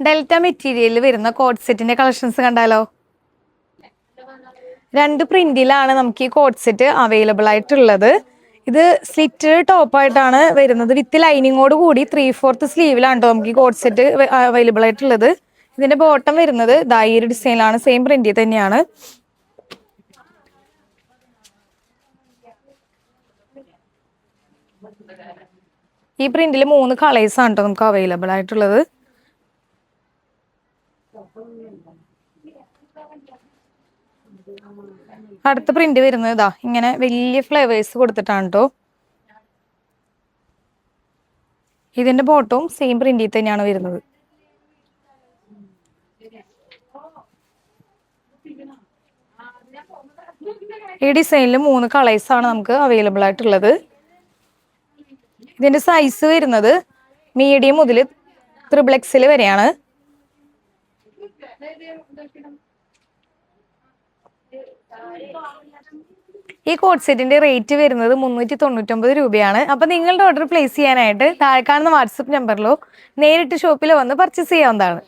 Delta മെറ്റീരിയലിൽ വരുന്ന code സെറ്റിന്റെ കളക്ഷൻസ് കണ്ടാലോ? 2 പ്രിന്റിലാണ് നമുക്ക് ഈ കോഡ് സെറ്റ് അവൈലബിൾ ആയിട്ടുള്ളത്. ഇത് സ്ലിറ്റഡ് ടോപ്പായിട്ടാണ് വരുന്നത്. വിത്ത് ലൈനിങ്ങോട് കൂടി 3/4 സ്ലീവിലാണ് നമുക്ക് ഈ കോഡ് സെറ്റ് അവൈലബിൾ ആയിട്ടുള്ളത്. ഇതിന്റെ ബോട്ടം വരുന്നത് ഈ ഒരു ഡിസൈനിലാണ്, സെയിം പ്രിന്റിൽ തന്നെയാണ്. ഈ പ്രിന്റിൽ 3 കളേഴ്സ് ആണ് കേട്ടോ നമുക്ക് അവൈലബിൾ ആയിട്ടുള്ളത്. അടുത്ത പ്രിന്റ് വരുന്നത് ഇങ്ങനെ വലിയ ഫ്ലവേഴ്സ് കൊടുത്തിട്ടാണ് കേട്ടോ. ഇതിന്റെ ബോട്ടവും സെയിം പ്രിന്റിൽ തന്നെയാണ് വരുന്നത്. ഈ ഡിസൈനിൽ 3 കളേഴ്സ് ആണ് നമുക്ക് അവൈലബിൾ ആയിട്ടുള്ളത്. ഇതിന്റെ സൈസ് വരുന്നത് മീഡിയം മുതൽ XXL വരെയാണ്. ഈ കോഡ് സെറ്റിന്റെ റേറ്റ് വരുന്നത് 399 രൂപയാണ്. അപ്പൊ നിങ്ങളുടെ ഓർഡർ പ്ലേസ് ചെയ്യാനായിട്ട് താഴെ കാണുന്ന വാട്സപ്പ് നമ്പറിലോ നേരിട്ട് ഷോപ്പിലോ വന്ന് പർച്ചേസ് ചെയ്യാവുന്നതാണ്.